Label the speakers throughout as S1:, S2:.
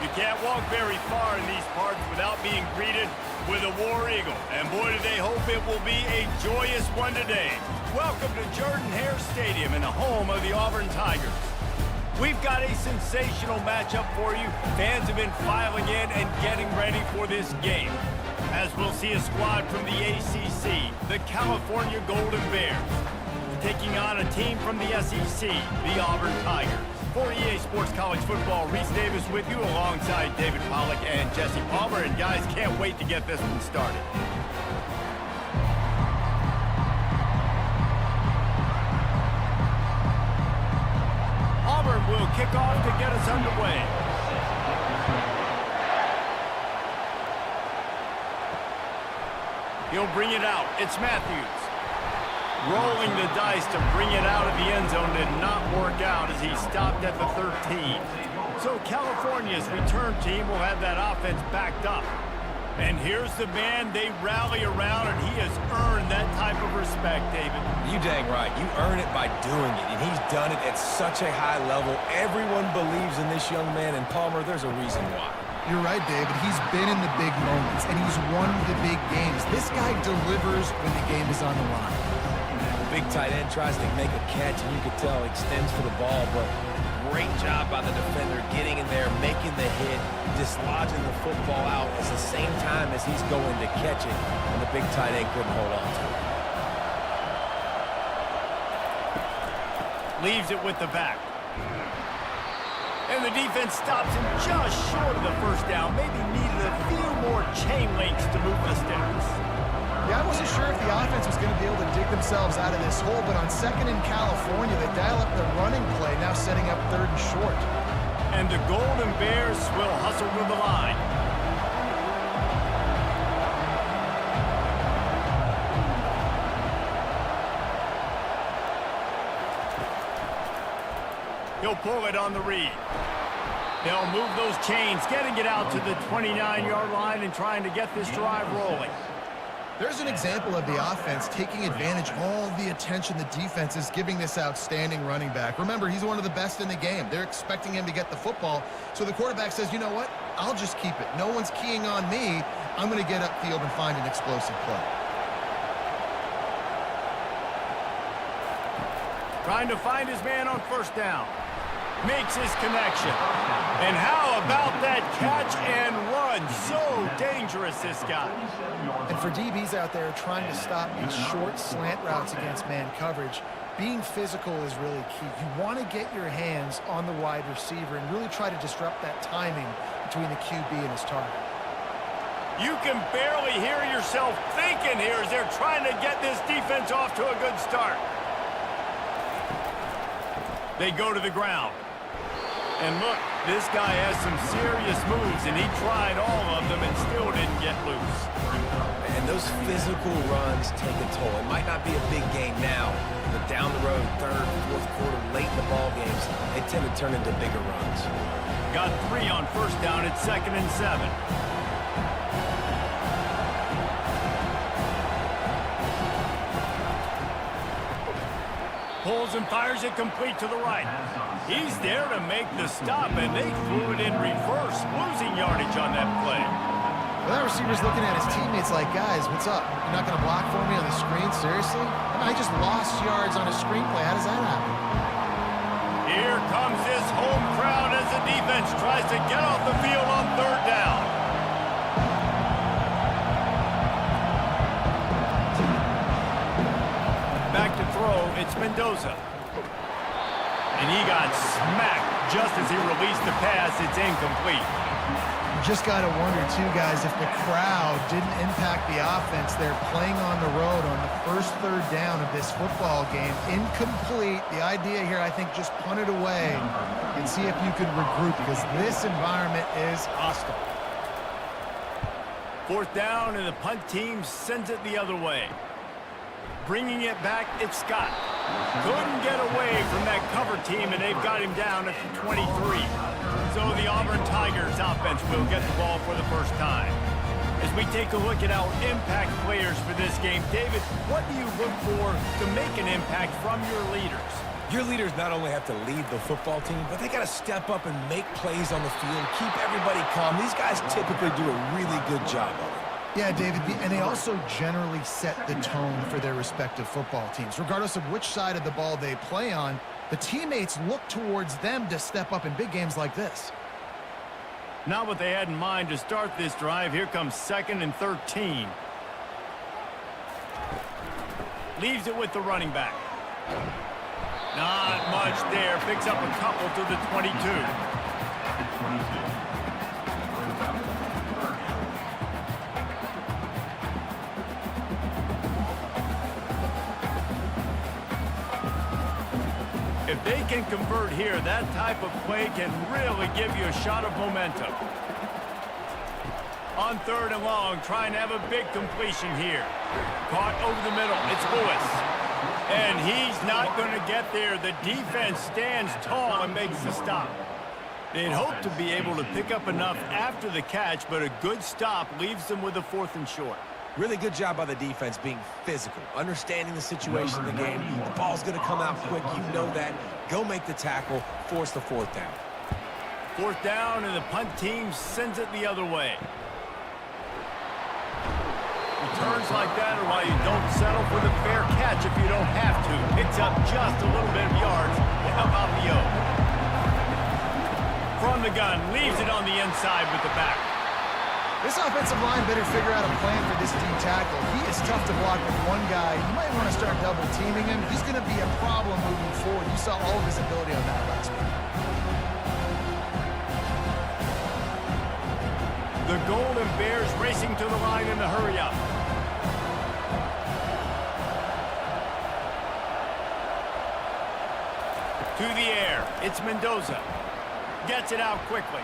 S1: You can't walk very far in these parts without being greeted with a War Eagle. And boy, do they hope it will be a joyous one today. Welcome to Jordan-Hare Stadium in the home of the Auburn Tigers. We've got a sensational matchup for you. Fans have been filing in and getting ready for this game, as we'll see a squad from the ACC, the California Golden Bears, taking on a team from the SEC, the Auburn Tigers. For EA Sports College Football, Reese Davis with you alongside David Pollack and Jesse Palmer. And guys, can't wait to get this one started. Auburn will kick off to get us underway. He'll bring it out. It's Matthews. Rolling the dice to bring it out of the end zone did not work out as he stopped at the 13. So California's return team will have that offense backed up. And here's the man they rally around, and he has earned that type of respect, David.
S2: You dang right. You earn it by doing it, and he's done it at such a high level. Everyone believes in this young man, and Palmer, there's a reason why.
S3: You're right, David. He's been in the big moments, and he's won the big games. This guy delivers when the game is on the line.
S2: Big tight end tries to make a catch, and you can tell extends for the ball, but great job by the defender getting in there, making the hit, dislodging the football out at the same time as he's going to catch it, and the big tight end couldn't hold on to it.
S1: Leaves it with the back. And the defense stops him just short of the first down. Maybe needed a few more chain links to move the sticks.
S3: Yeah, I wasn't sure if the offense was going to be able to dig themselves out of this hole, but on second in California, they dial up the running play, now setting up third and short.
S1: And the Golden Bears will hustle to the line. He'll pull it on the read. They'll move those chains, getting it out to the 29-yard line and trying to get this drive rolling.
S3: There's an example of the offense taking advantage of all the attention the defense is giving this outstanding running back. Remember, he's one of the best in the game. They're expecting him to get the football, so the quarterback says, you know what? I'll just keep it. No one's keying on me. I'm going to get upfield and find an explosive play.
S1: Trying to find his man on first down. Makes his connection. And how about that catch and run? So dangerous, this guy.
S4: And for DBs out there trying to stop these short slant routes against man coverage, being physical is really key. You want to get your hands on the wide receiver and really try to disrupt that timing between the QB and his target.
S1: You can barely hear yourself thinking here as they're trying to get this defense off to a good start. They go to the ground. And look, this guy has some serious moves, and he tried all of them and still didn't get loose.
S2: And those physical runs take a toll. It might not be a big game now, but down the road, third, fourth quarter, late in the ball games, they tend to turn into bigger runs.
S1: Got 3 on first down at 2nd and 7. Pulls and fires it complete to the right. He's there to make the stop, and they threw it in reverse, losing yardage on that play.
S3: Well, that receiver's looking at his teammates like, guys, what's up? You're not going to block for me on the screen? Seriously? I just lost yards on a screenplay. How does that happen?
S1: Here comes this home crowd as the defense tries to get off the field on third down. Back to throw, it's Mendoza. And he got smacked just as he released the pass. It's incomplete.
S3: You just got to wonder, too, guys, if the crowd didn't impact the offense. They're playing on the road on the first third down of this football game. Incomplete. The idea here, I think, just punt it away and see if you can regroup, because this environment is hostile.
S1: Fourth down, and the punt team sends it the other way. Bringing it back, it's Scott. Couldn't get away from that cover team, and they've got him down at the 23. So the Auburn Tigers offense will get the ball for the first time. As we take a look at our impact players for this game, David, what do you look for to make an impact from your leaders?
S2: Your leaders not only have to lead the football team, but they got to step up and make plays on the field, keep everybody calm. These guys typically do a really good job of it.
S3: Yeah, David, and they also generally set the tone for their respective football teams. Regardless of which side of the ball they play on, the teammates look towards them to step up in big games like this.
S1: Not what they had in mind to start this drive. Here comes 2nd and 13. Leaves it with the running back. Not much there. Picks up a couple to the 22. If they can convert here, that type of play can really give you a shot of momentum. On 3rd and long, trying to have a big completion here. Caught over the middle. It's Lewis. And he's not going to get there. The defense stands tall and makes the stop. They'd hope to be able to pick up enough after the catch, but a good stop leaves them with a 4th and short.
S2: Really good job by the defense being physical, understanding the situation in the game. The ball's going to come out quick. You know that. Go make the tackle, force the 4th down.
S1: 4th down, and the punt team sends it the other way. Returns like that are why you don't settle for the fair catch if you don't have to. Picks up just a little bit of yards to help out the O. From the gun, leaves it on the inside with the back.
S3: This offensive line better figure out a plan for this D tackle. He is tough to block with one guy. You might want to start double teaming him. He's going to be a problem moving forward. You saw all of his ability on that last week.
S1: The Golden Bears racing to the line in the hurry-up. To the air. It's Mendoza. Gets it out quickly.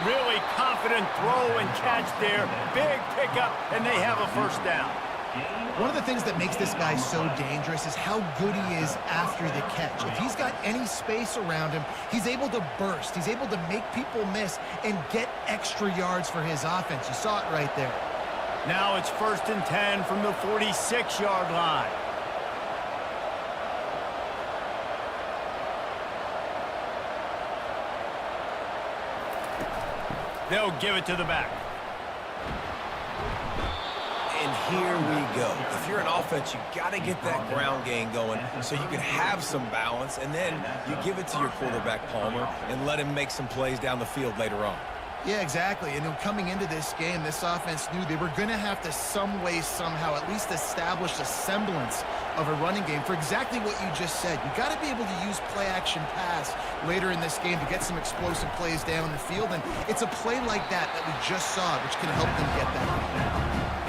S1: Really confident throw and catch there. Big pickup, and they have a 1st down.
S3: One of the things that makes this guy so dangerous is how good he is after the catch. If he's got any space around him, he's able to burst. He's able to make people miss and get extra yards for his offense. You saw it right there.
S1: Now it's 1st and 10 from the 46-yard line. They'll give it to the back.
S2: And here we go. If you're an offense, you got to get that ground game going so you can have some balance, and then you give it to your quarterback, Palmer, and let him make some plays down the field later on.
S3: Yeah, exactly. And then coming into this game, this offense knew they were going to have to some way, somehow, at least establish a semblance of a running game for exactly what you just said. You got to be able to use play-action pass later in this game to get some explosive plays down the field. And it's a play like that we just saw, which can help them get that.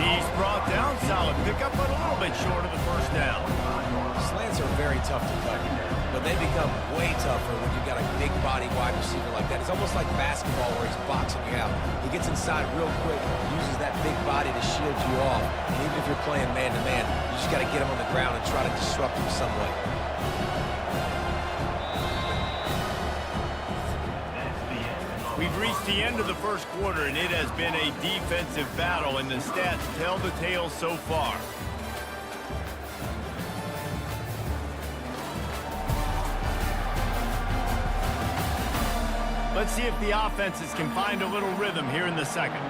S1: He's brought down. Solid pickup, but a little bit short of the 1st down.
S2: Slants are very tough to cut, but they become way tougher when you've got a big body wide receiver like that. It's almost like basketball where he's boxing you out. He gets inside real quick, uses that big body to shield you off. And even if you're playing man-to-man, you just got to get him on the ground and try to disrupt him some way.
S1: We've reached the end of the 1st quarter, and it has been a defensive battle, and the stats tell the tale so far. Let's see if the offenses can find a little rhythm here in the 2nd.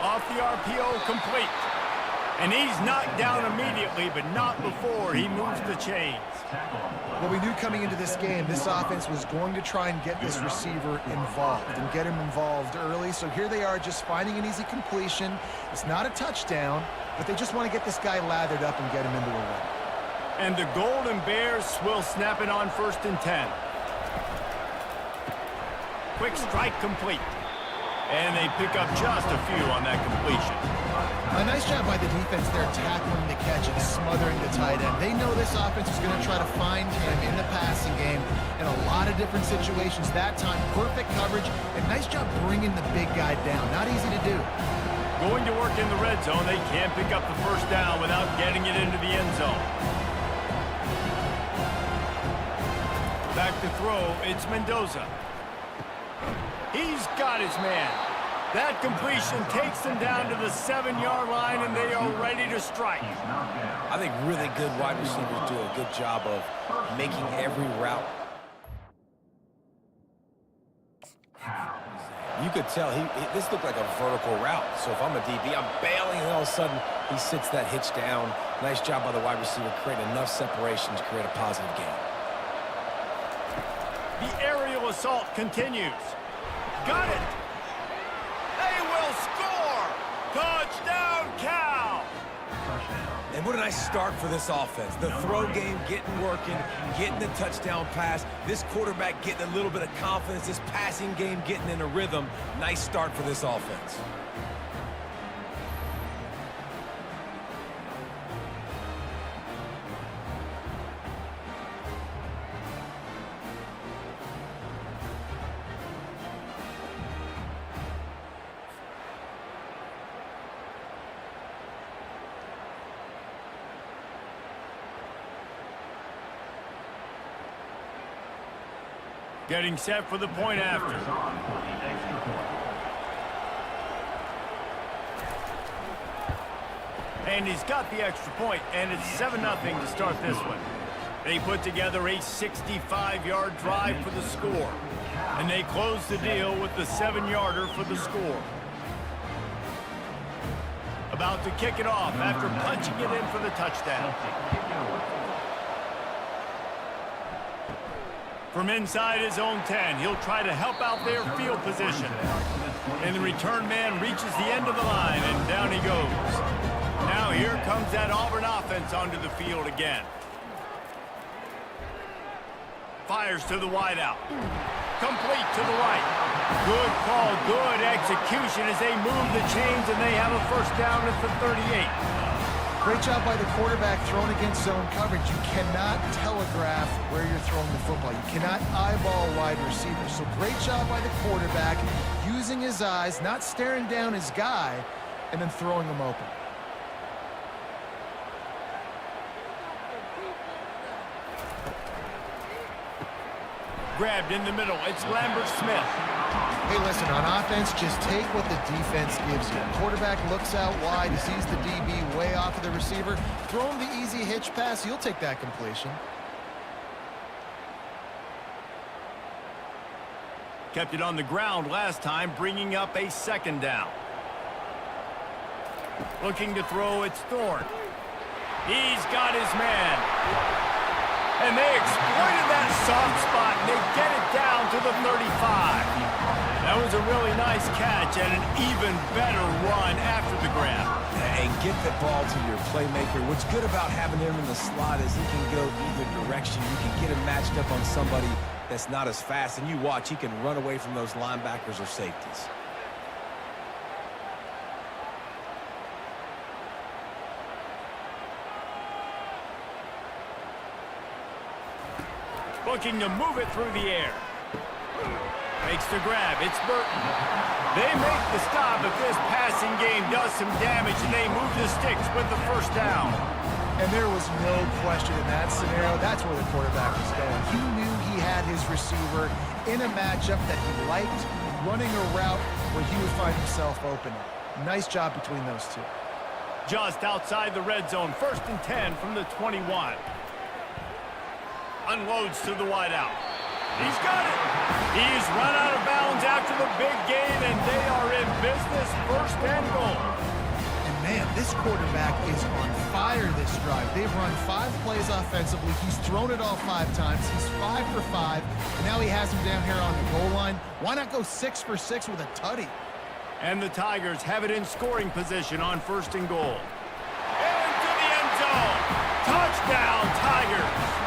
S1: Off the RPO, complete. And he's knocked down immediately, but not before he moves the chains.
S3: Well, we knew coming into this game, this offense was going to try and get this receiver involved and get him involved early. So here they are just finding an easy completion. It's not a touchdown, but they just want to get this guy lathered up and get him into a run.
S1: And the Golden Bears will snap it on 1st and 10. Quick strike complete. And they pick up just a few on that completion.
S3: A nice job by the defense there tackling the catch and smothering the tight end. They know this offense is going to try to find him in the passing game in a lot of different situations. That time, perfect coverage, and nice job bringing the big guy down. Not easy to do.
S1: Going to work in the red zone, they can't pick up the 1st down without getting it into the end zone. Back to throw, it's Mendoza. He's got his man. That completion takes them down to the 7-yard line, and they are ready to strike.
S2: I think really good wide receivers do a good job of making every route. You could tell this looked like a vertical route. So if I'm a DB, I'm bailing, and all of a sudden he sits that hitch down. Nice job by the wide receiver, creating enough separation to create a positive gain.
S1: The aerial assault continues. Got it. They will score. Touchdown, Cal.
S2: And what a nice start for this offense. The throw game getting working, getting the touchdown pass. This quarterback getting a little bit of confidence. This passing game getting in a rhythm. Nice start for this offense.
S1: Getting set for the point after. And he's got the extra point, and it's 7-0 to start this one. They put together a 65-yard drive for the score, and they close the deal with the 7-yarder for the score. About to kick it off after punching it in for the touchdown. From inside his own 10, he'll try to help out their field position. And the return man reaches the end of the line, and down he goes. Now here comes that Auburn offense onto the field again. Fires to the wideout. Complete to the right. Good call, good execution as they move the chains, and they have a first down at the 38.
S3: Great job by the quarterback throwing against zone coverage. You cannot telegraph where you're throwing the football. You cannot eyeball wide receivers. So great job by the quarterback using his eyes, not staring down his guy, and then throwing him open.
S1: Grabbed in the middle. It's Lambert-Smith.
S3: Hey, listen, on offense, just take what the defense gives you. Quarterback looks out wide, he sees the DB way off of the receiver. Throw him the easy hitch pass, you'll take that completion.
S1: Kept it on the ground last time, bringing up a second down. Looking to throw, it's Thorne. He's got his man. And they exploited that soft spot, and they get it down to the 35. That was a really nice catch and an even better run after the grab.
S2: And get the ball to your playmaker. What's good about having him in the slot is he can go either direction. You can get him matched up on somebody that's not as fast, and you watch, he can run away from those linebackers or safeties.
S1: Looking to move it through the air. Makes the grab. It's Burton. They make the stop, but this passing game does some damage, and they move the sticks with the first down.
S3: And there was no question in that scenario. That's where the quarterback was going. He knew he had his receiver in a matchup that he liked, running a route where he would find himself open. Nice job between those two.
S1: Just outside the red zone. 1st and 10 from the 21. Unloads to the wideout. He's got it. He's run out of bounds after the big gain, and they are in business. 1st and goal.
S3: And man, this quarterback is on fire this drive. They've run 5 plays offensively. He's thrown it all 5 times. He's 5 for 5. And now he has him down here on the goal line. Why not go 6 for 6 with a tutty?
S1: And the Tigers have it in scoring position on 1st and goal. Into the end zone. Touchdown, Tigers.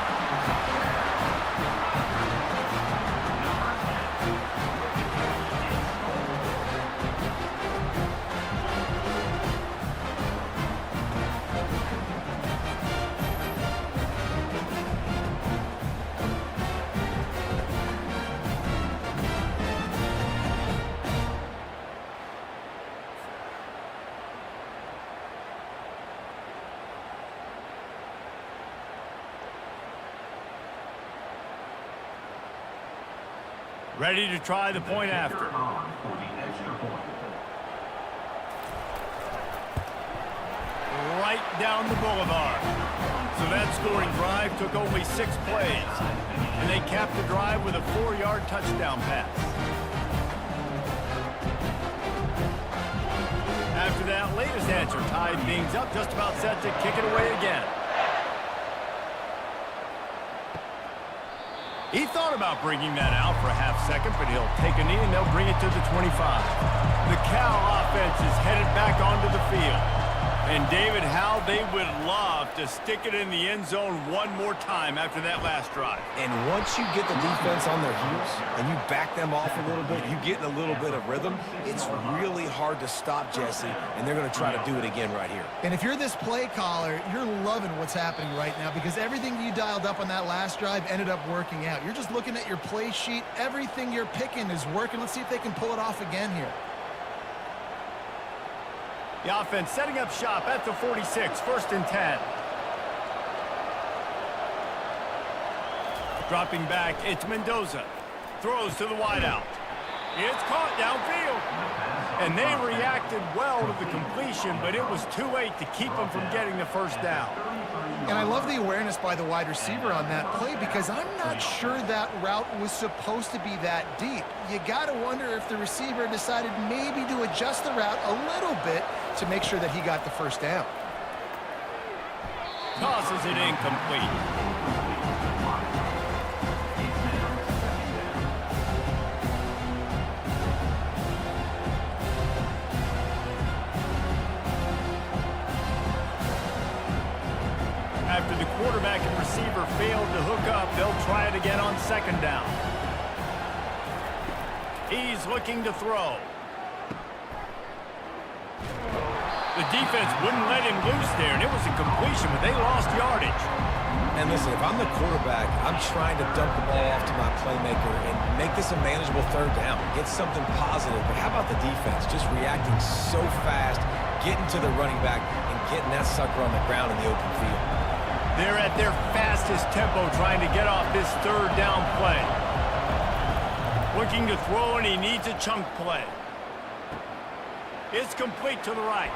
S1: Ready to try the point after. right down the boulevard. So that scoring drive took only 6 plays, and they capped the drive with a 4-yard touchdown pass. After that latest answer tied things up, just about set to kick it away again. He thought about bringing that out for a half second, but he'll take a knee and they'll bring it to the 25. The Cal offense is headed back onto the field. And David, how they would love to stick it in the end zone one more time after that last drive.
S2: And once you get the defense on their heels and you back them off a little bit, you get in a little bit of rhythm, it's really hard to stop Jesse, and they're going to try to do it again right here.
S3: And if you're this play caller, you're loving what's happening right now because everything you dialed up on that last drive ended up working out. You're just looking at your play sheet. Everything you're picking is working. Let's see if they can pull it off again here.
S1: The offense setting up shop at the 46, 1st and 10. Dropping back, it's Mendoza. Throws to the wideout. It's caught downfield. And they reacted well to the completion, but it was too late to keep them from getting the first down.
S3: And I love the awareness by the wide receiver on that play because I'm not sure that route was supposed to be that deep. You got to wonder if the receiver decided maybe to adjust the route a little bit to make sure that he got the first down.
S1: Tosses it incomplete. After the quarterback and receiver failed to hook up, they'll try it again on 2nd down. He's looking to throw. The defense wouldn't let him loose there, and it was a completion, but they lost yardage.
S2: And listen, if I'm the quarterback, I'm trying to dump the ball off to my playmaker and make this a manageable 3rd down. Get something positive. But how about the defense? Just reacting so fast, getting to the running back, and getting that sucker on the ground in the open field.
S1: They're at their fastest tempo trying to get off this 3rd down play. Looking to throw, and he needs a chunk play. It's complete to the right.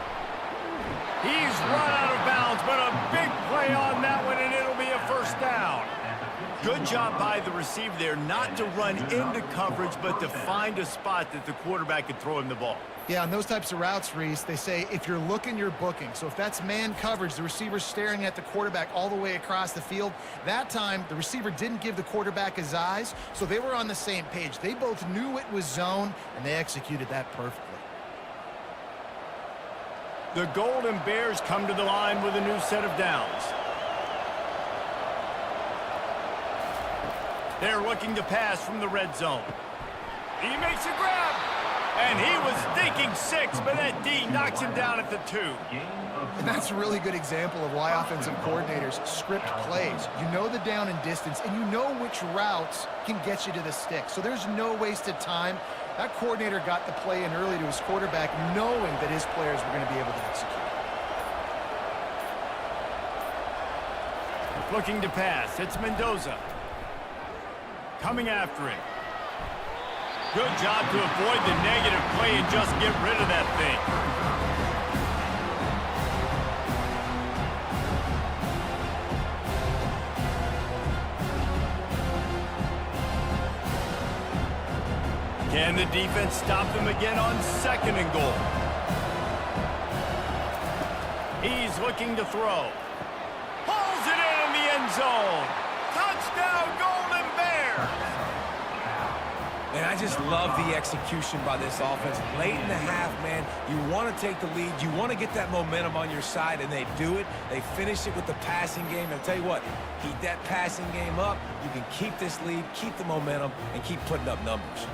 S1: He's run out of bounds, but a big play on that one, and it'll be a 1st down. Good job by the receiver there not to run into coverage, but to find a spot that the quarterback could throw him the ball.
S3: Yeah, on those types of routes, Reese, they say if you're looking, you're booking. So if that's man coverage, the receiver's staring at the quarterback all the way across the field. That time, the receiver didn't give the quarterback his eyes, so they were on the same page. They both knew it was zone, and they executed that perfectly.
S1: The Golden Bears come to the line with a new set of downs. They're looking to pass from the red zone. He makes a grab. And he was thinking 6, but that D knocks him down at the 2.
S3: And that's a really good example of why offensive coordinators script plays. You know the down and distance, and you know which routes can get you to the stick. So there's no wasted time. That coordinator got the play in early to his quarterback, knowing that his players were going to be able to execute.
S1: Looking to pass, it's Mendoza. Coming after him. Good job to avoid the negative play and just get rid of that thing. Can the defense stop them again on 2nd and goal? He's looking to throw. Pulls it in the end zone. Touchdown, Golden Bears!
S2: And I just love the execution by this offense. Late in the half, man, you want to take the lead. You want to get that momentum on your side, and they do it. They finish it with the passing game. And I'll tell you what, keep that passing game up. You can keep this lead, keep the momentum, and keep putting up numbers.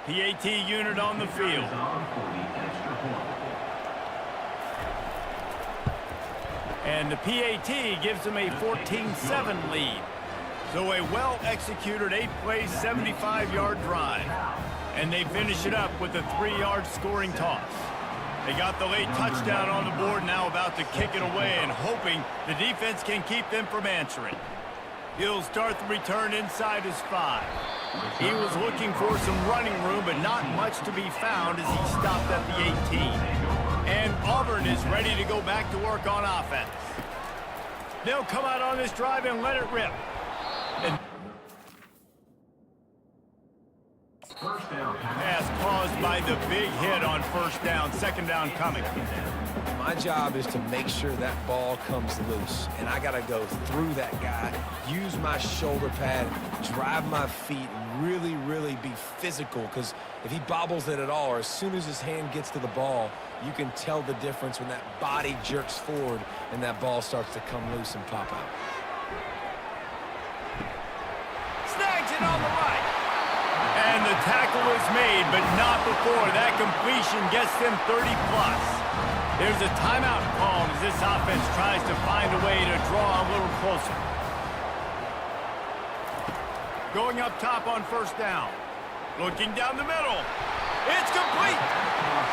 S1: PAT unit on the field. And the PAT gives them a 14-7 lead. So a well-executed 8-play, 75-yard drive. And they finish it up with a 3-yard scoring toss. They got the late touchdown on the board, now about to kick it away and hoping the defense can keep them from answering. He'll start the return inside his 5. He was looking for some running room, but not much to be found as he stopped at the 18. And Auburn is ready to go back to work on offense. They'll come out on this drive and let it rip. And pass caused by the big hit on first down, second down coming.
S2: My job is to make sure that ball comes loose, and I got to go through that guy, use my shoulder pad, drive my feet, and really be physical, because if he bobbles it at all, or as soon as his hand gets to the ball, you can tell the difference when that body jerks forward and that ball starts to come loose and pop out.
S1: Snags it on the right. And the tackle is made, but not before that completion gets them 30+. There's a timeout called as this offense tries to find a way to draw a little closer. Going up top on first down. Looking down the middle. It's complete.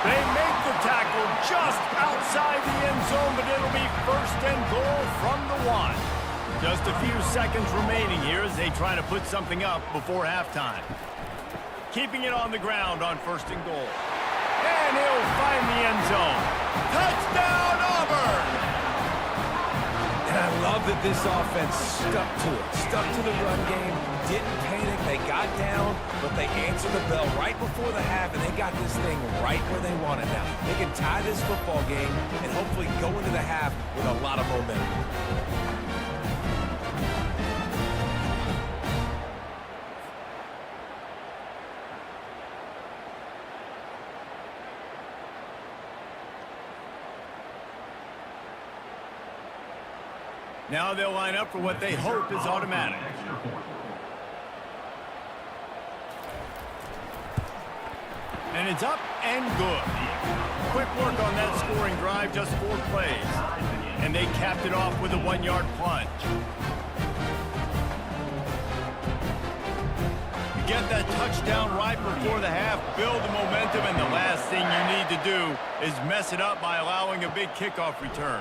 S1: They make the tackle just outside the end zone, but it'll be first and goal from the 1. Just a few seconds remaining here as they try to put something up before halftime. Keeping it on the ground on first and goal. And he'll find the end zone. Touchdown, Auburn!
S2: And I love that this offense stuck to it. Stuck to the run game, didn't panic, they got down, but they answered the bell right before the half, and they got this thing right where they want it now. They can tie this football game and hopefully go into the half with a lot of momentum.
S1: Now they'll line up for what they hope is automatic. And it's up and good. Quick work on that scoring drive, just 4 plays. And they capped it off with a 1-yard plunge. You get that touchdown right before the half, build the momentum, and the last thing you need to do is mess it up by allowing a big kickoff return.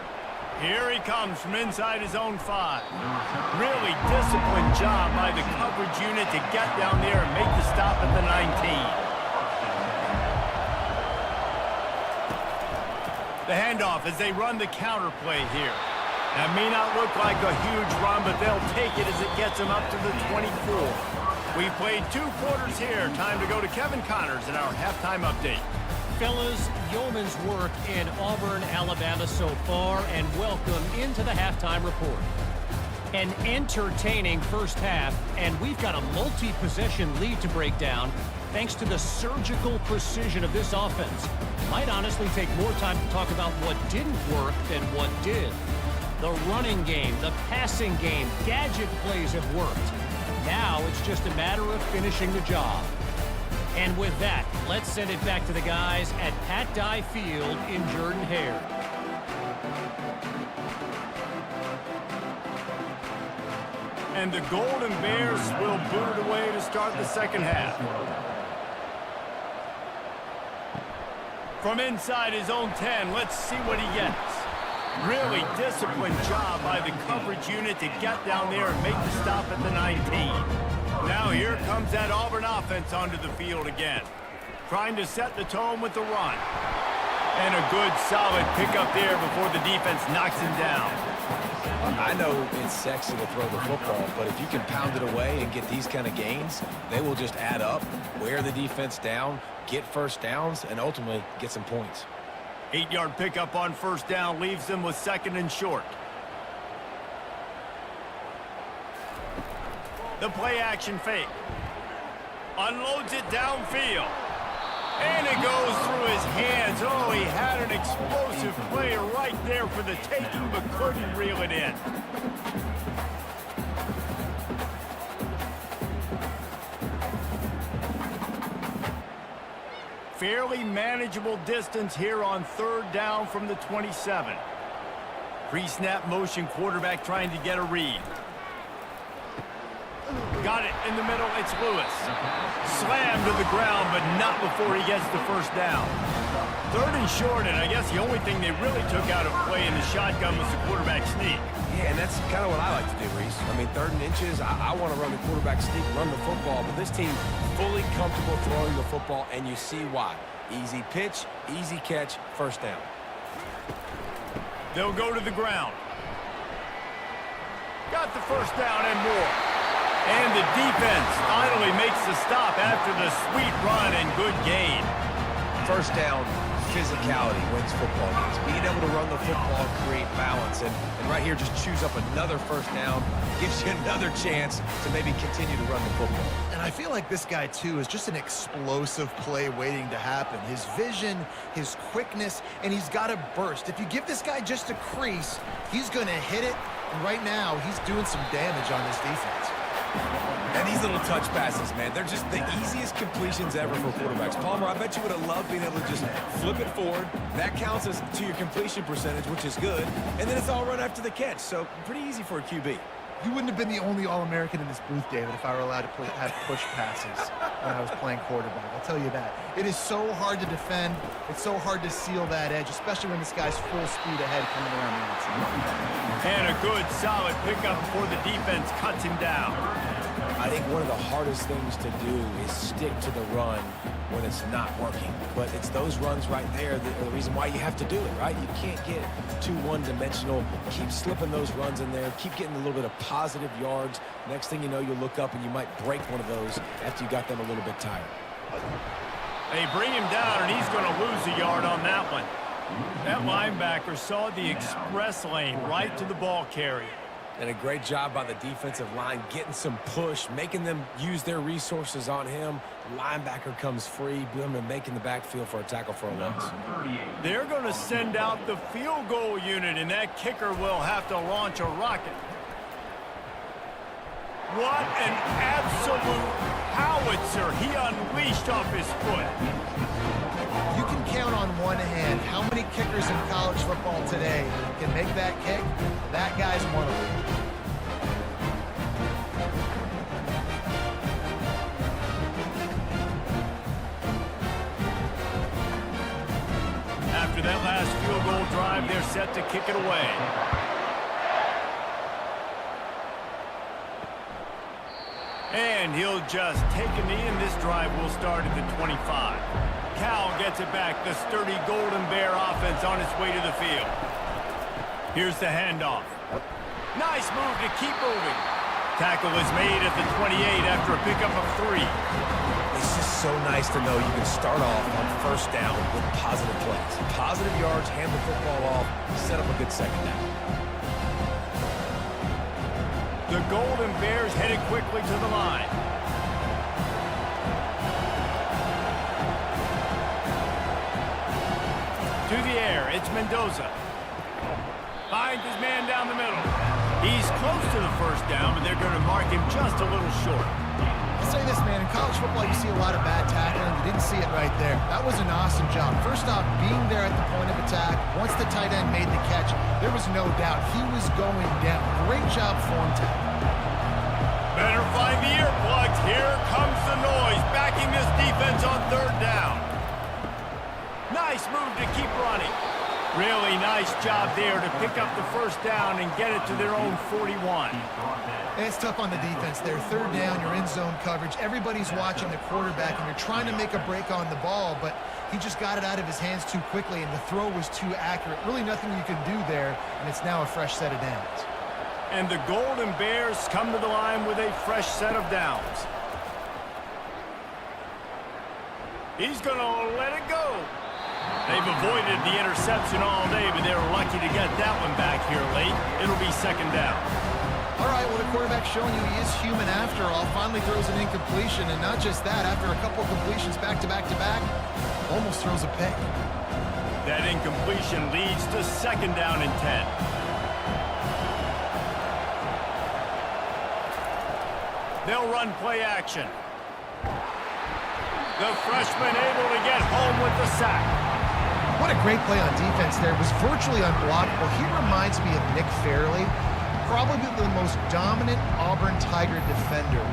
S1: Here he comes from inside his own 5. Really disciplined job by the coverage unit to get down there and make the stop at the 19. The handoff as they run the counter play here. That may not look like a huge run, but they'll take it as it gets them up to the 24. We've played 2 quarters here. Time to go to Kevin Connors in our halftime update.
S5: Fellas, yeoman's work in Auburn, Alabama so far, and welcome into the halftime report. An entertaining first half, and we've got a multi-possession lead to break down thanks to the surgical precision of this offense. Might honestly take more time to talk about what didn't work than what did. The running game, the passing game, gadget plays have worked. Now it's just a matter of finishing the job. And with that, let's send it back to the guys at Pat Dye Field in Jordan-Hare.
S1: And the Golden Bears will boot it away to start the second half. From inside his own 10, let's see what he gets. Really disciplined job by the coverage unit to get down there and make the stop at the 19. Now here comes that Auburn offense onto the field again. Trying to set the tone with the run. And a good solid pickup there before the defense knocks him down.
S2: I know it's sexy to throw the football, but if you can pound it away and get these kind of gains, they will just add up, wear the defense down, get first downs, and ultimately get some points.
S1: 8-yard pickup on first down leaves them with second and short. The play action fake. Unloads it downfield. And it goes through his hands. Oh, he had an explosive play right there for the taking, but couldn't reel it in. Fairly manageable distance here on third down from the 27. Pre-snap motion, quarterback trying to get a read. Got it in the middle, it's Lewis. Slammed to the ground, but not before he gets the first down. 3rd and short, and I guess the only thing they really took out of play in the shotgun was the quarterback sneak.
S2: Yeah, and that's kind of what I like to do, Reese. I mean, 3rd and inches, I want to run the quarterback sneak, run the football, but this team fully comfortable throwing the football, and you see why. Easy pitch, easy catch, 1st down.
S1: They'll go to the ground. Got the 1st down and more. And the defense finally makes the stop after the sweet run and good gain.
S2: 1st down, physicality wins football games. Being able to run the football, create balance, and right here just choose up another 1st down, gives you another chance to maybe continue to run the football.
S3: And I feel like this guy, too, is just an explosive play waiting to happen. His vision, his quickness, and he's got a burst. If you give this guy just a crease, he's going to hit it. And right now, he's doing some damage on this defense.
S2: And these little touch passes, man, they're just the easiest completions ever for quarterbacks. Palmer, I bet you would have loved being able to just flip it forward. That counts as to your completion percentage, which is good. And then it's all run after the catch, so pretty easy for a QB.
S3: You wouldn't have been the only All-American in this booth, David, if I were allowed to have push passes when I was playing quarterback. I'll tell you that. It is so hard to defend. It's so hard to seal that edge, especially when this guy's full speed ahead coming around the outside.
S1: And a good, solid pickup before the defense cuts him down.
S2: I think one of the hardest things to do is stick to the run when it's not working. But it's those runs right there that are the reason why you have to do it, right? You can't get too one-dimensional. Keep slipping those runs in there. Keep getting a little bit of positive yards. Next thing you know, you'll look up and you might break one of those after you got them a little bit tired.
S1: They bring him down, and he's going to lose a yard on that one. That linebacker saw the express lane right to the ball carrier.
S2: And a great job by the defensive line, getting some push, making them use their resources on him. Linebacker comes free, making the backfield for a tackle for a loss.
S1: They're going to send out the field goal unit, and that kicker will have to launch a rocket. What an absolute howitzer he unleashed off his foot.
S3: You can count on one hand how many kickers in college football today can make that kick. That guy's one of them.
S1: After that last field goal drive, they're set to kick it away. And he'll just take a knee, and this drive will start at the 25. Cal gets it back. The sturdy Golden Bear offense on its way to the field. Here's the handoff. Nice move to keep moving. Tackle is made at the 28 after a pickup of 3.
S2: It's just so nice to know you can start off on 1st down with positive plays. Positive yards, hand the football off, set up a good 2nd down.
S1: The Golden Bears headed quickly to the line. To the air, it's Mendoza. Finds his man down the middle. He's close to the 1st down, but they're going to mark him just a little short.
S3: I'll say this, man. In college football, you see a lot of bad tackling. You didn't see it right there. That was an awesome job. First off, being there at the point of attack. Once the tight end made the catch, there was no doubt he was going down. Great job form tackle.
S1: Better find the earplugs. Here comes the noise, backing this defense on 3rd down. Nice move to keep running. Really nice job there to pick up the 1st down and get it to their own 41.
S3: And it's tough on the defense there. 3rd down, you're in zone coverage. Everybody's watching the quarterback, and you're trying to make a break on the ball, but he just got it out of his hands too quickly, and the throw was too accurate. Really nothing you can do there, and it's now a fresh set of downs.
S1: And the Golden Bears come to the line with a fresh set of downs. He's going to let it go. They've avoided the interception all day, but they were lucky to get that one back here late. It'll be 2nd down.
S3: All right, well, the quarterback's showing you he is human after all. Finally throws an incompletion, and not just that, after a couple completions back-to-back-to-back, almost throws a pick.
S1: That incompletion leads to 2nd down and 10. They'll run play action. The freshman able to get home with the sack.
S3: What a great play on defense there. It was virtually unblockable. He reminds me of Nick Fairley, probably the most dominant Auburn Tiger defender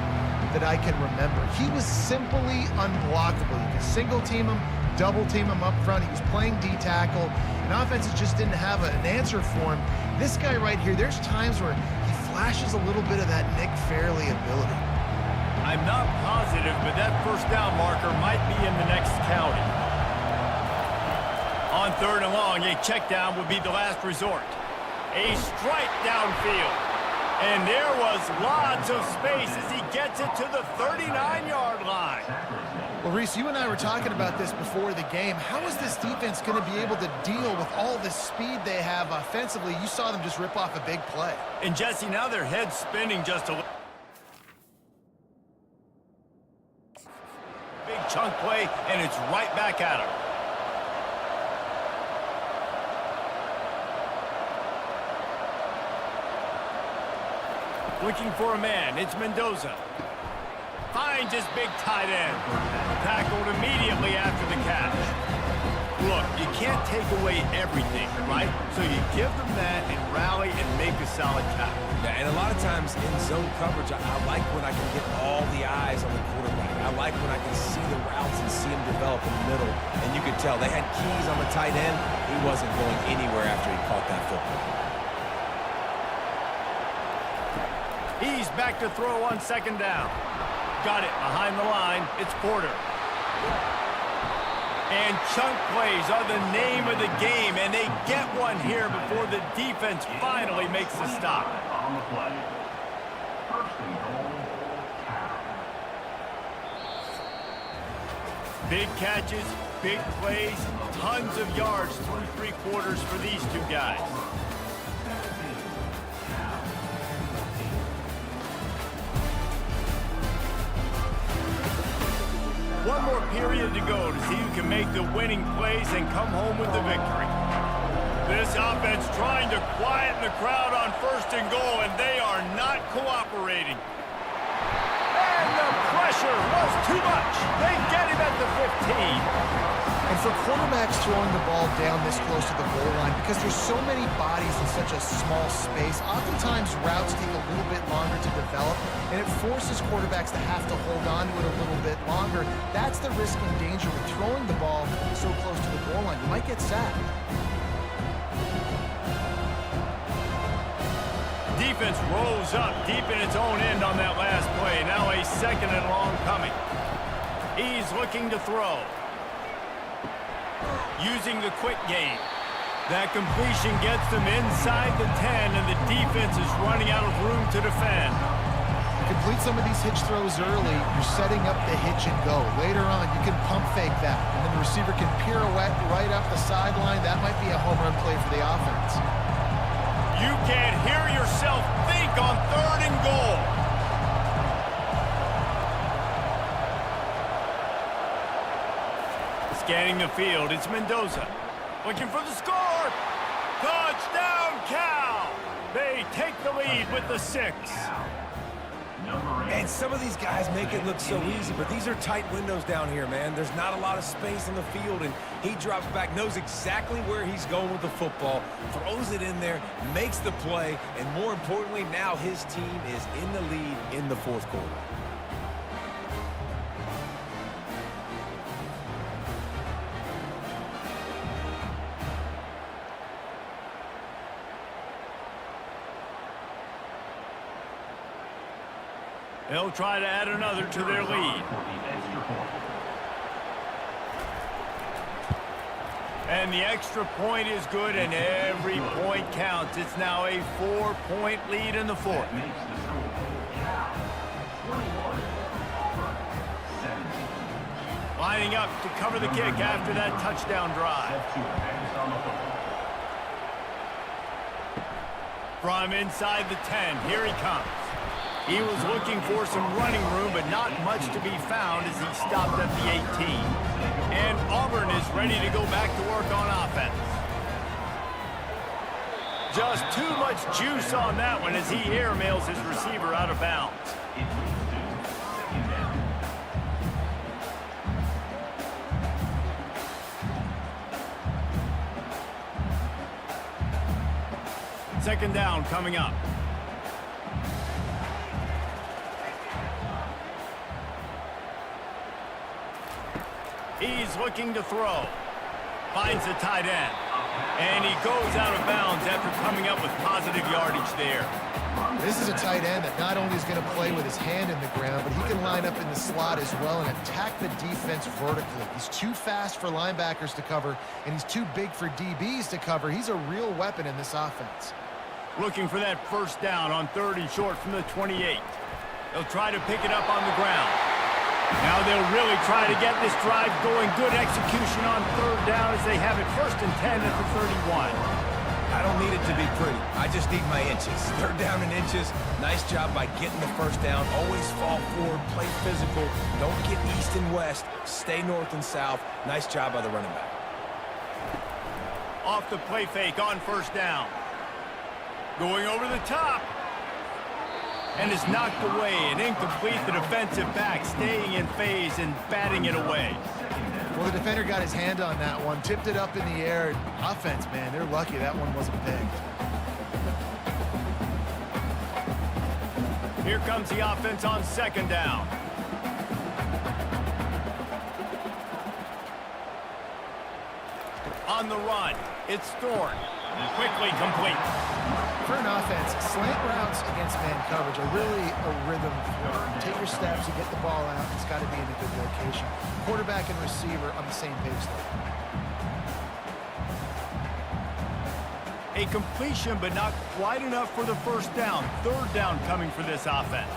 S3: that I can remember. He was simply unblockable. You could single team him, double team him up front. He was playing D-tackle, and offenses just didn't have an answer for him. This guy right here, there's times where he flashes a little bit of that Nick Fairley ability.
S1: I'm not positive, but that first down marker might be in the next county. On 3rd and long, a check down would be the last resort. A strike downfield. And there was lots of space as he gets it to the 39-yard line.
S4: Well, Reese, you and I were talking about this before the game. How is this defense going to be able to deal with all the speed they have offensively? You saw them just rip off a big play.
S1: And, Jesse, now their head's spinning just a little. Big chunk play, and it's right back at him. Looking for a man. It's Mendoza. Finds his big tight end. Tackled immediately after the catch. Look, you can't take away everything, right? So you give them that and rally and make a solid tackle.
S2: Yeah, and a lot of times in zone coverage, I like when I can get all the eyes on the quarterback. I like when I can see the routes and see him develop in the middle. And you could tell they had keys on the tight end. He wasn't going anywhere after he caught that football.
S1: He's back to throw on 2nd down. Got it behind the line. It's Porter. And chunk plays are the name of the game, and they get one here before the defense finally makes the stop.
S6: On the play. 1st and goal.
S1: Big catches, big plays, tons of yards through 3 quarters for these two guys. One more period to go to see who can make the winning plays and come home with the victory. This offense trying to quieten the crowd on 1st and goal, and they are not cooperating. And the pressure was too much. They get him at the 15.
S3: And for quarterbacks throwing the ball down this close to the goal line, because there's so many bodies in such a small space, oftentimes routes take a little bit longer to develop, and it forces quarterbacks to have to hold on to it a little bit longer. That's the risk and danger with throwing the ball so close to the goal line. You might get sacked.
S1: Defense rose up deep in its own end on that last play. Now a 2nd and long coming. He's looking to throw. Using the quick game. That completion gets them inside the 10, and the defense is running out of room to defend.
S3: Complete some of these hitch throws early, you're setting up the hitch and go. Later on, you can pump fake that, and then the receiver can pirouette right up the sideline. That might be a home run play for the offense.
S1: You can't hear yourself think on 3rd and goal. Scanning the field, it's Mendoza. Looking for the score. Touchdown, Cal! They take the lead with the 6.
S2: And some of these guys make it look so easy, but these are tight windows down here, man. There's not a lot of space on the field, and he drops back, knows exactly where he's going with the football, throws it in there, makes the play, and more importantly, now his team is in the lead in the 4th quarter.
S1: They'll try to add another to their lead. And the extra point is good, and every point counts. It's now a 4-point lead in the 4th. Lining up to cover the kick after that touchdown drive. From inside the 10, here he comes. He was looking for some running room, but not much to be found as he stopped at the 18. And Auburn is ready to go back to work on offense. Just too much juice on that one as he airmails his receiver out of bounds. Second down coming up. He's looking to throw. Finds the tight end. And he goes out of bounds after coming up with positive yardage there.
S3: This is a tight end that not only is going to play with his hand in the ground, but he can line up in the slot as well and attack the defense vertically. He's too fast for linebackers to cover, and he's too big for DBs to cover. He's a real weapon in this offense.
S1: Looking for that first down on 3rd and short from the 28. They'll try to pick it up on the ground. Now they'll really try to get this drive going. Good execution on 3rd down as they have it 1st and 10 at the 31.
S2: I don't need it to be pretty. I just need my inches. 3rd down and inches. Nice job by getting the first down. Always fall forward, play physical. Don't get east and west. Stay north and south. Nice job by the running back.
S1: Off the play fake on 1st down. Going over the top. And is knocked away and incomplete. The defensive back staying in phase and batting it away.
S3: Well, the defender got his hand on that one, tipped it up in the air. Offense, man, they're lucky that one wasn't picked.
S1: Here comes the offense on 2nd down. On the run, it's Thorne. Quickly complete.
S4: For an offense, slant routes against man coverage are really a rhythm flow. You take your steps, you get the ball out, it's got to be in a good location. Quarterback and receiver on the same page there.
S1: A completion, but not quite enough for the first down. 3rd down coming for this offense.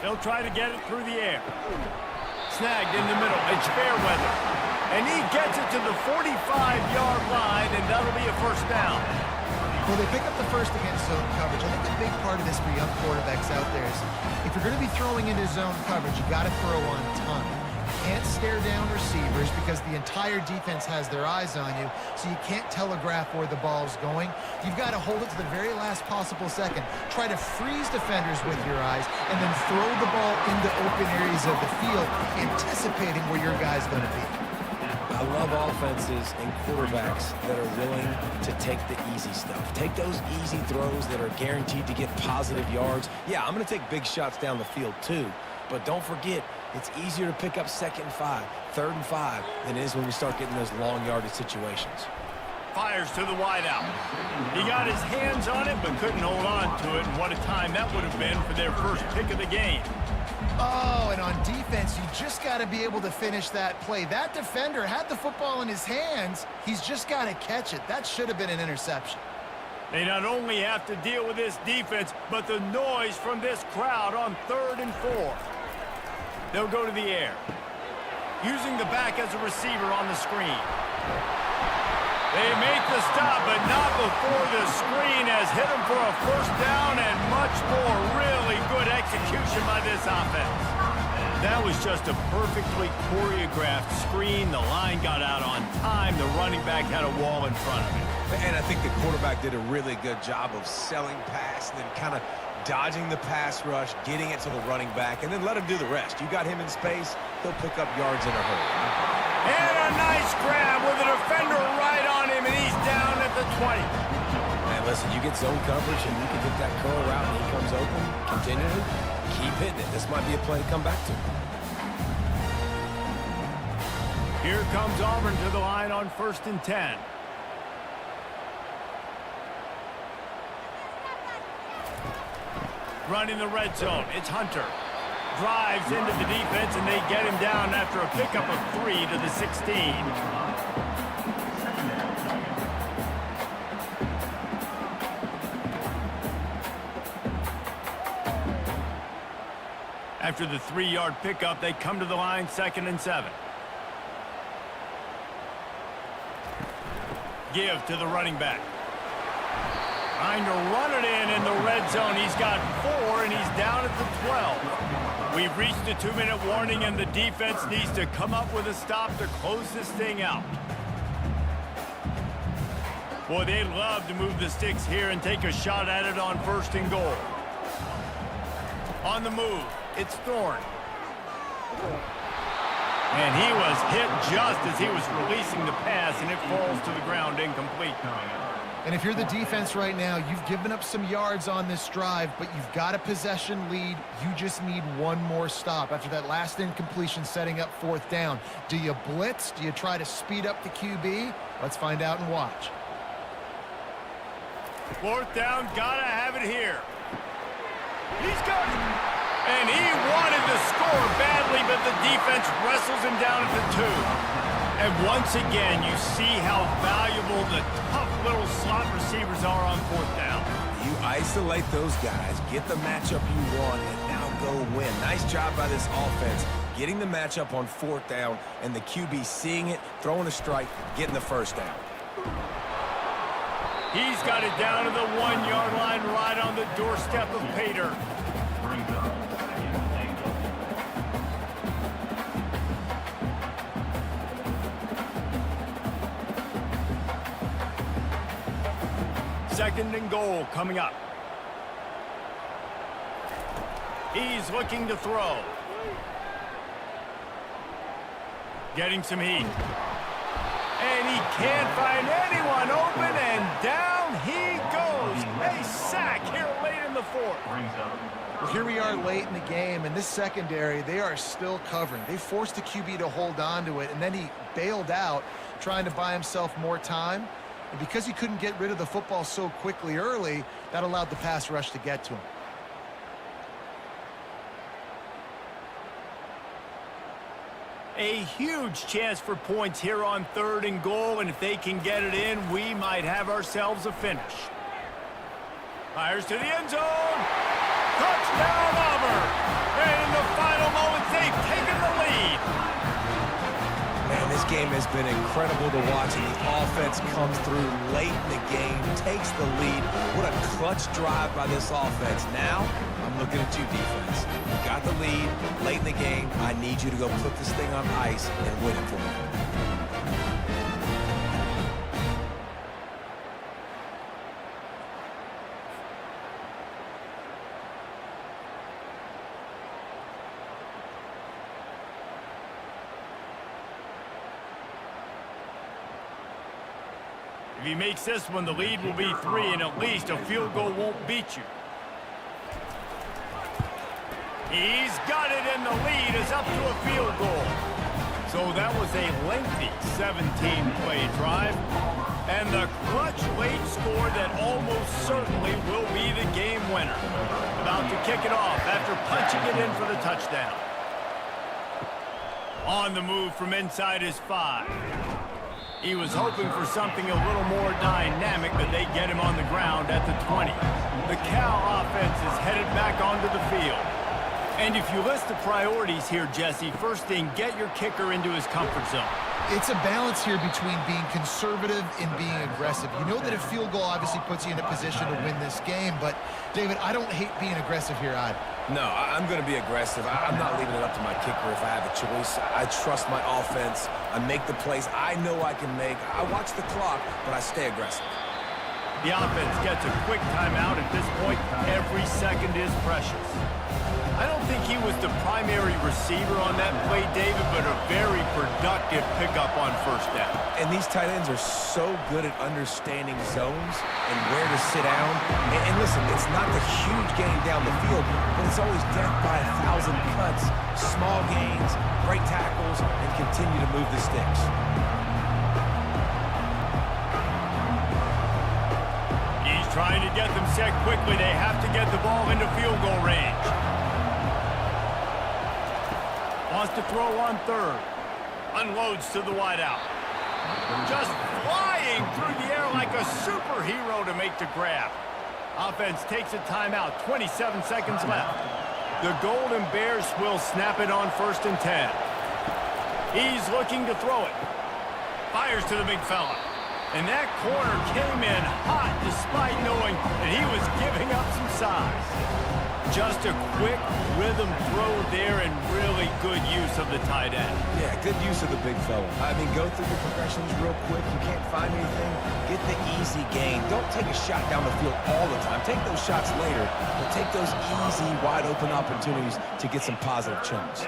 S1: They'll try to get it through the air. Snagged in the middle. It's Fairweather. And he gets it to the 45-yard line, and that'll be a first down.
S3: Well, they pick up the first against zone coverage. I think a big part of this for young quarterbacks out there is if you're going to be throwing into zone coverage, you got to throw on time. You can't stare down receivers because the entire defense has their eyes on you, so you can't telegraph where the ball's going. You've got to hold it to the very last possible second. Try to freeze defenders with your eyes, and then throw the ball into open areas of the field, anticipating where your guy's going to be.
S2: I love offenses and quarterbacks that are willing to take the easy stuff. Take those easy throws that are guaranteed to get positive yards. Yeah, I'm going to take big shots down the field too, but don't forget, it's easier to pick up 2nd and 5, 3rd and 5 than it is when we start getting those long yardage situations.
S1: Fires to the wideout. He got his hands on it, but couldn't hold on to it, and what a time that would have been for their first pick of the game.
S3: Oh, and on defense, you just got to be able to finish that play. That defender had the football in his hands. He's just got to catch it. That should have been an interception.
S1: They not only have to deal with this defense, but the noise from this crowd on 3rd and 4. They'll go to the air. Using the back as a receiver on the screen. They make the stop, but not before the screen has hit them for a first down and much more. Really good execution by this offense. That was just a perfectly choreographed screen. The line got out on time. The running back had a wall in front of him.
S2: And I think the quarterback did a really good job of selling pass and then kind of dodging the pass rush, getting it to the running back, and then let him do the rest. You got him in space, he'll pick up yards in a hurry.
S1: And a nice grab with a defender right on him, and he's down at the 20.
S2: Man, listen, you get zone coverage and you can hit that curl route and he comes open, continually, keep hitting it. This might be a play to come back to.
S1: Here comes Auburn to the line on 1st and 10. Running the red zone, it's Hunter. Drives into the defense, and they get him down after a pickup of 3 to the 16. After the 3-yard pickup, they come to the line 2nd and 7. Give to the running back. Trying to run it in the red zone. He's got 4, and he's down at the 12. We've reached a 2-minute warning, and the defense needs to come up with a stop to close this thing out. Boy, they'd love to move the sticks here and take a shot at it on 1st and goal. On the move, it's Thorne. And he was hit just as he was releasing the pass, and it falls to the ground incomplete.
S3: And if you're the defense right now, you've given up some yards on this drive, but you've got a possession lead. You just need one more stop after that last incompletion setting up 4th down. Do you blitz? Do you try to speed up the QB? Let's find out and watch.
S1: 4th down, gotta have it here. He's got it. And he wanted to score badly, but the defense wrestles him down at the 2. And once again, you see how valuable the tough little slot receivers are on 4th down.
S2: You isolate those guys, get the matchup you want, and now go win. Nice job by this offense, getting the matchup on 4th down, and the QB seeing it, throwing a strike, getting the 1st down.
S1: He's got it down to the 1-yard line right on the doorstep of Pater.
S6: Brings up second and goal.
S1: Second and goal coming up. He's looking to throw. Getting some heat. And he can't find anyone open, and down he goes. A sack here late in the 4th.
S6: Brings up.
S3: Well, here we are late in the game, and this secondary, they are still covering. They forced the QB to hold on to it, and then he bailed out, trying to buy himself more time. And because he couldn't get rid of the football so quickly early, that allowed the pass rush to get to him.
S1: A huge chance for points here on 3rd and goal, and if they can get it in, we might have ourselves a finish. Fires to the end zone. Touchdown, Auburn. And in the final moments, they've taken the lead.
S2: Man, this game has been incredible to watch, and the offense comes through late in the game, takes the lead. What a clutch drive by this offense. Now, I'm looking at you, defense. You got the lead late in the game. I need you to go put this thing on ice and win it for me.
S1: If he makes this one, the lead will be 3, and at least a field goal won't beat you. He's got it, and the lead is up to a field goal. So that was a lengthy 17-play drive, and the clutch late score that almost certainly will be the game winner. About to kick it off after punching it in for the touchdown. On the move from inside his 5. He was hoping for something a little more dynamic, but they get him on the ground at the 20. The Cal offense is headed back onto the field. And if you list the priorities here, Jesse, first thing, get your kicker into his comfort zone.
S3: It's a balance here between being conservative and being aggressive. You know that a field goal obviously puts you in a position to win this game, but, David, I don't hate being aggressive here either.
S2: No, I'm going to be aggressive. I'm not leaving it up to my kicker if I have a choice. I trust my offense. I make the plays I know I can make. I watch the clock, but I stay aggressive.
S1: The offense gets a quick timeout at this point. Every second is precious. I don't think he was the primary receiver on that play, David, but a very productive pickup on 1st down.
S2: And these tight ends are so good at understanding zones and where to sit down. And listen, it's not the huge gain down the field, but it's always death by 1,000 cuts, small gains, great tackles, and continue to move the sticks.
S1: He's trying to get them set quickly. They have to get the ball into field goal range. Wants to throw on 3rd. Unloads to the wideout. Just flying through the air like a superhero to make the grab. Offense takes a timeout. 27 seconds left. The Golden Bears will snap it on 1st and 10. He's looking to throw it. Fires to the big fella. And that corner came in hot despite knowing that he was giving up some size. Just a quick rhythm throw there and really good use of the tight end.
S2: Yeah, good use of the big fella. I mean, go through the progressions real quick. You can't find anything. Get the easy gain. Don't take a shot down the field all the time. Take those shots later, but take those easy, wide-open opportunities to get some positive chunks.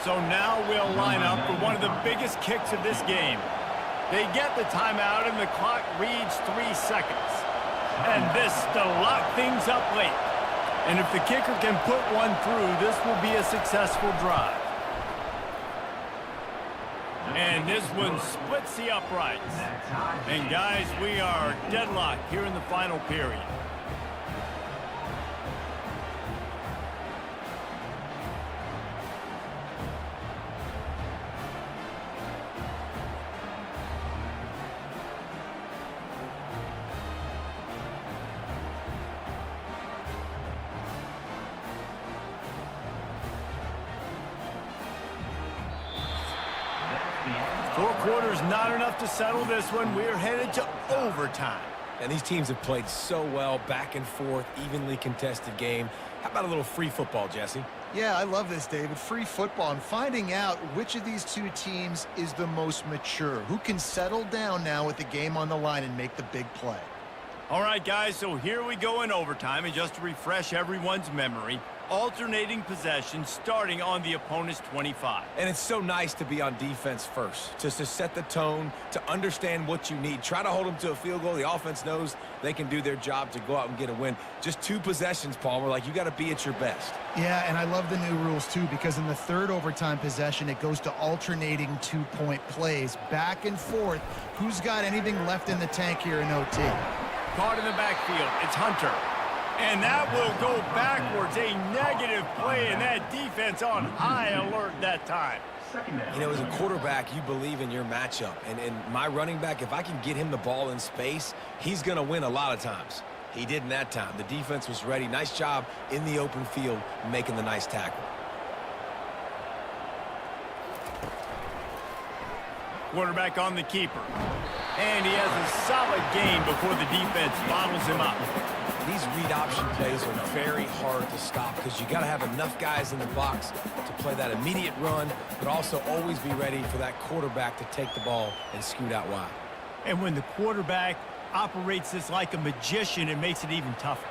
S1: So now we'll line up for one of the biggest kicks of this game. They get the timeout and the clock reads 3 seconds. And this to lock things up late. And if the kicker can put one through, this will be a successful drive. And this one splits the uprights. And guys, we are deadlocked here in the final period. Four quarters not enough to settle this one. We're headed to overtime.
S2: And these teams have played so well, back and forth, evenly contested game. How about a little free football, Jesse?
S3: Yeah, I love this, David. Free football and finding out which of these two teams is the most mature, who can settle down now with the game on the line and make the big play.
S1: All right, guys, so here we go in overtime. And just to refresh everyone's memory, alternating possession starting on the opponent's 25.
S2: And it's so nice to be on defense first, just to set the tone, to understand what you need. Try to hold them to a field goal. The offense knows they can do their job to go out and get a win. Just 2 possessions, Palmer. Like, you got to be at your best.
S3: Yeah, and I love the new rules, too, because in the third overtime possession, it goes to alternating 2-point plays, back and forth. Who's got anything left in the tank here in OT?
S1: Caught in the backfield. It's Hunter. And that will go backwards. A negative play, and that defense on high alert that time.
S2: You know, as a quarterback, you believe in your matchup. And my running back, if I can get him the ball in space, he's going to win a lot of times. He didn't that time. The defense was ready. Nice job in the open field making the nice tackle.
S1: Quarterback on the keeper. And he has a solid game before the defense bottles him up.
S2: These read option plays are very hard to stop because you got to have enough guys in the box to play that immediate run, but also always be ready for that quarterback to take the ball and scoot out wide.
S1: And when the quarterback operates this like a magician, it makes it even tougher.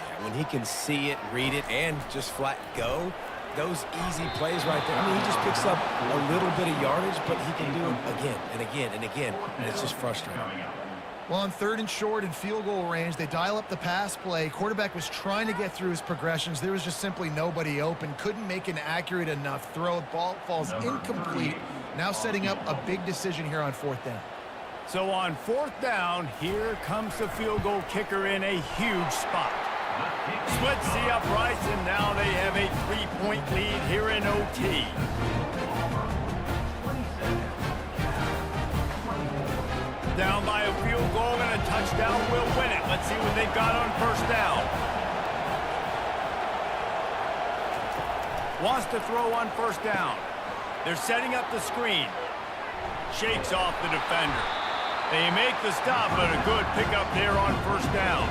S2: Yeah, when he can see it, read it, and just flat go, those easy plays right there. I mean, he just picks up a little bit of yardage, but he can do it again and again and again, and it's just frustrating.
S3: Well, on 3rd and short and field goal range, they dial up the pass play. Quarterback was trying to get through his progressions. There was just simply nobody open. Couldn't make an accurate enough throw. Ball falls incomplete. Now setting up a big decision here on 4th down.
S1: So on 4th down, here comes the field goal kicker in a huge spot. Splits the uprights, and now they have a 3-point lead here in OT. Down by a field goal, and a touchdown will win it. Let's see what they've got on 1st down. Wants to throw on 1st down. They're setting up the screen. Shakes off the defender. They make the stop, but a good pickup there on 1st down.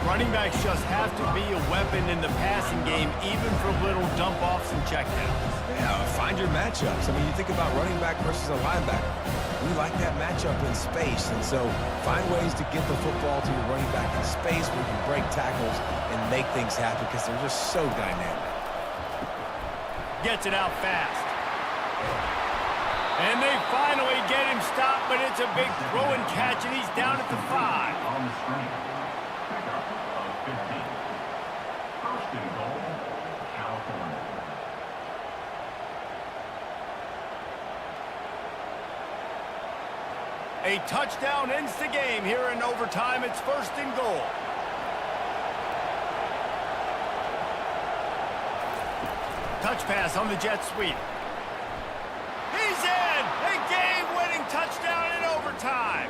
S1: Running backs just have to be a weapon in the passing game, even for little dump-offs and checkdowns.
S2: Yeah, find your matchups. I mean, you think about running back versus a linebacker. We like that matchup in space, and so find ways to get the football to your running back in space where you can break tackles and make things happen because they're just so dynamic.
S1: Gets it out fast. And they finally get him stopped, but it's a big throw and catch, and he's down at the 5.
S6: On the screen. Pickup of 15. 1st and goal, California.
S1: A touchdown ends the game here in overtime. It's 1st and goal. Touch pass on the jet sweep. He's in! A game-winning touchdown in overtime.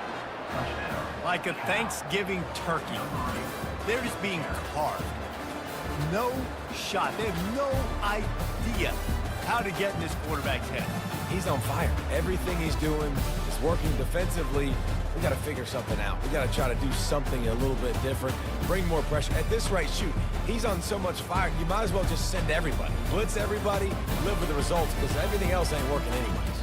S1: Like a Thanksgiving turkey. They're just being carved. No shot. They have no idea how to get in this quarterback's head.
S2: He's on fire. Everything he's doing is working defensively. We got to figure something out. We got to try to do something a little bit different, bring more pressure. At this rate, shoot, he's on so much fire, you might as well just send everybody. Blitz everybody, live with the results, because everything else ain't working anyways.